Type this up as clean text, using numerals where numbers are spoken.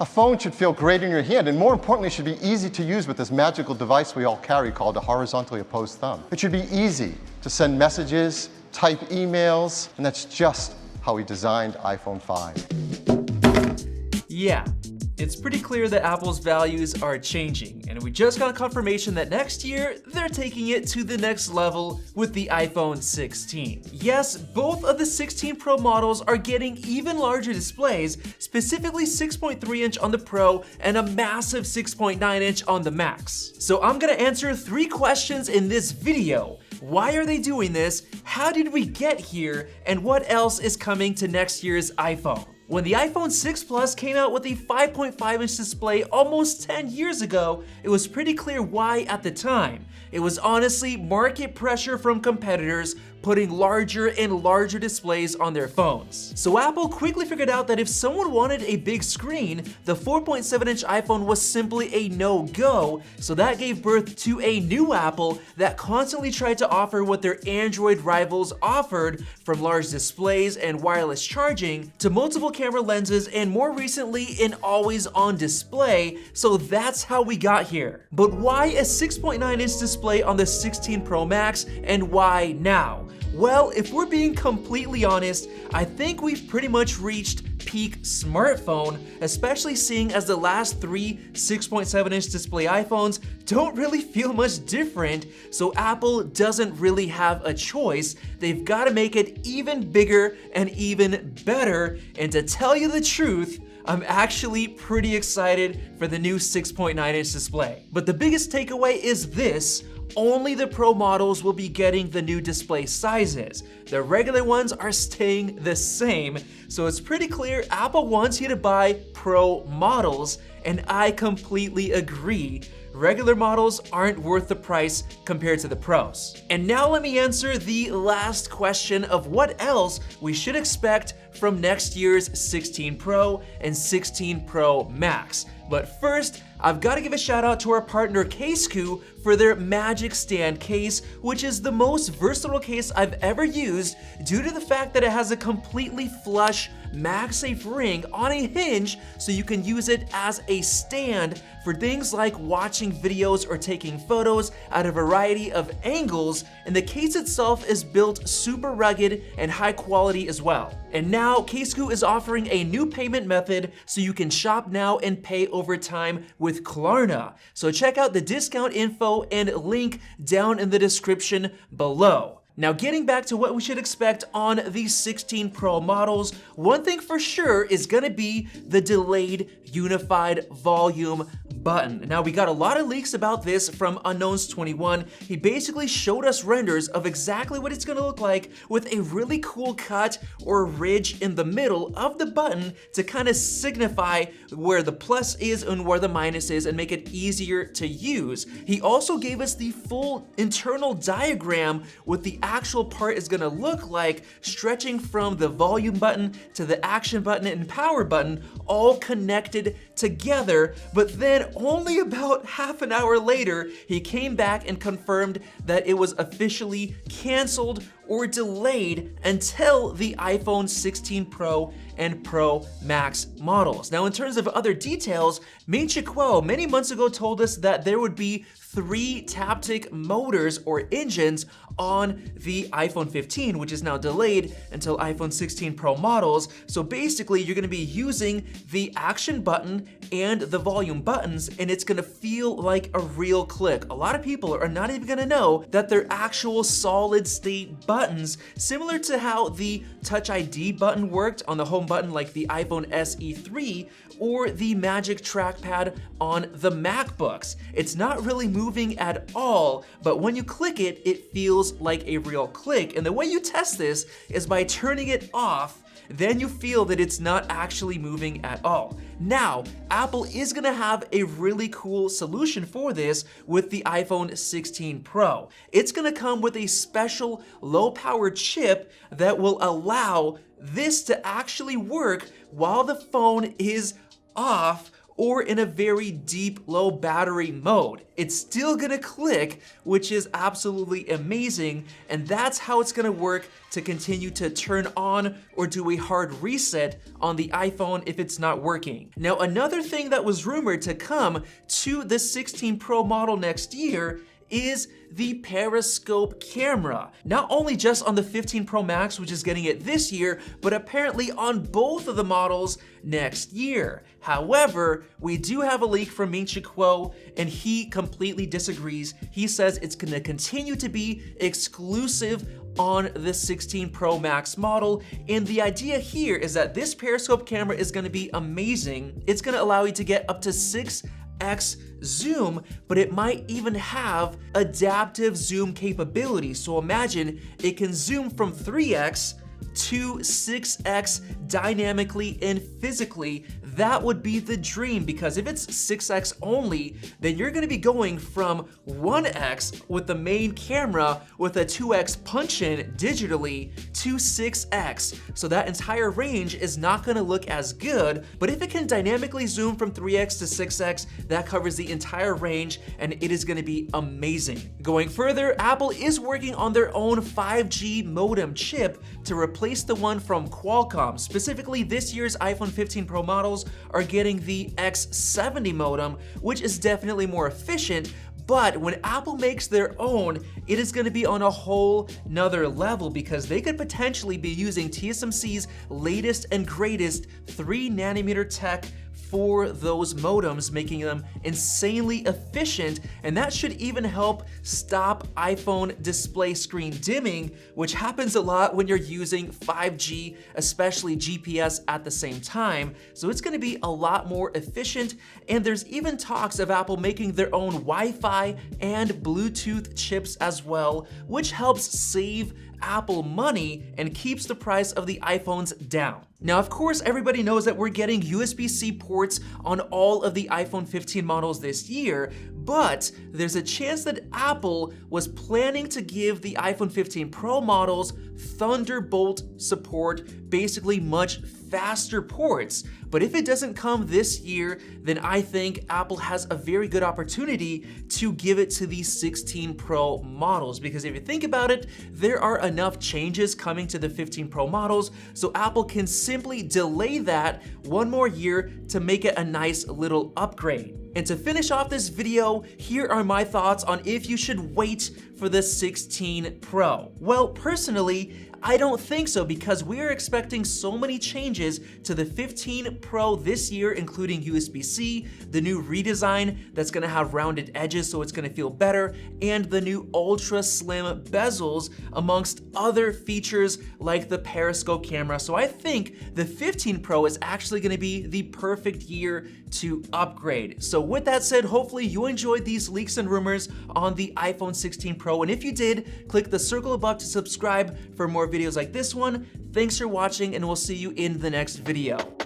A phone should feel great in your hand, and more importantly, it should be easy to use with this magical device we all carry called a horizontally opposed thumb. It should be easy to send messages, type emails, and that's just how we designed iPhone 5. Yeah, it's pretty clear that Apple's values are changing, and we just got confirmation that next year, they're taking it to the next level with the iPhone 16. Yes, both of the 16 Pro models are getting even larger displays, specifically 6.3-inch on the Pro and a massive 6.9-inch on the Max. So I'm gonna answer 3 questions in this video. Why are they doing this? How did we get here? And what else is coming to next year's iPhone? When the iPhone 6 Plus came out with a 5.5-inch display almost 10 years ago, it was pretty clear why at the time. It was honestly market pressure from competitors putting larger and larger displays on their phones. So Apple quickly figured out that if someone wanted a big screen, the 4.7-inch iPhone was simply a no-go, so that gave birth to a new Apple that constantly tried to offer what their Android rivals offered, from large displays and wireless charging to multiple camera lenses and more recently an always-on display, so that's how we got here. But why a 6.9-inch display on the 16 Pro Max, and why now? Well, if we're being completely honest, I think we've pretty much reached peak smartphone, especially seeing as the last 3 6.7-inch display iPhones don't really feel much different, so Apple doesn't really have a choice. They've got to make it even bigger and even better, and to tell you the truth, I'm actually pretty excited for the new 6.9-inch display. But the biggest takeaway is this: only the Pro models will be getting the new display sizes. The regular ones are staying the same, so it's pretty clear Apple wants you to buy Pro models, and I completely agree. Regular models aren't worth the price compared to the Pros. And now let me answer the last question of what else we should expect from next year's 16 Pro and 16 Pro Max. But first, I've got to give a shout out to our partner CaseCoup for their Magic Stand case, which is the most versatile case I've ever used due to the fact that it has a completely flush MagSafe ring on a hinge, so you can use it as a stand for things like watching videos or taking photos at a variety of angles, and the case itself is built super rugged and high quality as well. And now CaseCoup is offering a new payment method, so you can shop now and pay over time with Klarna. So check out the discount info and link down in the description below. Now, getting back to what we should expect on these 16 Pro models, one thing for sure is gonna be the delayed unified volume button. Now, we got a lot of leaks about this from Unknowns21. He basically showed us renders of exactly what it's gonna look like with a really cool cut or ridge in the middle of the button to kind of signify where the plus is and where the minus is and make it easier to use. He also gave us the full internal diagram with the actual part is gonna look like, stretching from the volume button to the action button and power button, all connected together. But then only about half an hour later, he came back and confirmed that it was officially canceled or delayed until the iPhone 16 Pro and Pro Max models. Now, in terms of other details, Ming-Chi Kuo many months ago told us that there would be 3 Taptic motors or engines on the iPhone 15, which is now delayed until iPhone 16 Pro models. So basically, you're gonna be using the action button and the volume buttons, and it's gonna feel like a real click. A lot of people are not even gonna know that they're actual solid state buttons, similar to how the Touch ID button worked on the home button like the iPhone SE3 or the Magic Trackpad on the MacBooks. It's not really moving at all, but when you click it, it feels like a real click. And the way you test this is by turning it off, then you feel that it's not actually moving at all. Now, Apple is gonna have a really cool solution for this with the iPhone 16 Pro. It's gonna come with a special low-power chip that will allow this to actually work while the phone is off or in a very deep low battery mode. It's still gonna click, which is absolutely amazing, and that's how it's gonna work to continue to turn on or do a hard reset on the iPhone if it's not working. Now, another thing that was rumored to come to the 16 Pro model next year is the Periscope camera. Not only just on the 15 Pro Max, which is getting it this year, but apparently on both of the models next year. However, we do have a leak from Ming-Chi Kuo, and he completely disagrees. He says it's gonna continue to be exclusive on the 16 Pro Max model, and the idea here is that this Periscope camera is gonna be amazing. It's gonna allow you to get up to 6x zoom, but it might even have adaptive zoom capability. So imagine it can zoom from 3x to 6x dynamically and physically. That would be the dream, because if it's 6x only, then you're gonna be going from 1x with the main camera with a 2x punch-in digitally to 6x. So that entire range is not gonna look as good, but if it can dynamically zoom from 3x to 6x, that covers the entire range, and it is gonna be amazing. Going further, Apple is working on their own 5G modem chip to replace the one from Qualcomm. Specifically, this year's iPhone 15 Pro models are getting the X70 modem, which is definitely more efficient, but when Apple makes their own, it is gonna be on a whole nother level, because they could potentially be using TSMC's latest and greatest 3nm tech for those modems, making them insanely efficient, and that should even help stop iPhone display screen dimming, which happens a lot when you're using 5G, especially GPS at the same time. So it's gonna be a lot more efficient, and there's even talks of Apple making their own Wi-Fi and Bluetooth chips as well, which helps save Apple money and keeps the price of the iPhones down. Now, of course, everybody knows that we're getting USB-C ports on all of the iPhone 15 models this year, but there's a chance that Apple was planning to give the iPhone 15 Pro models Thunderbolt support, basically much faster ports. But if it doesn't come this year, then I think Apple has a very good opportunity to give it to the 16 Pro models, because if you think about it, there are enough changes coming to the 15 Pro models, so Apple can simply delay that one more year to make it a nice little upgrade. And to finish off this video, here are my thoughts on if you should wait for the 16 Pro. Well, personally, I don't think so, because we are expecting so many changes to the 15 Pro this year, including USB-C, the new redesign that's gonna have rounded edges so it's gonna feel better, and the new ultra slim bezels, amongst other features like the Periscope camera. So I think the 15 Pro is actually gonna be the perfect year to upgrade. So with that said, hopefully you enjoyed these leaks and rumors on the iPhone 16 Pro, and if you did, click the circle above to subscribe for more videos like this one. Thanks for watching, and we'll see you in the next video.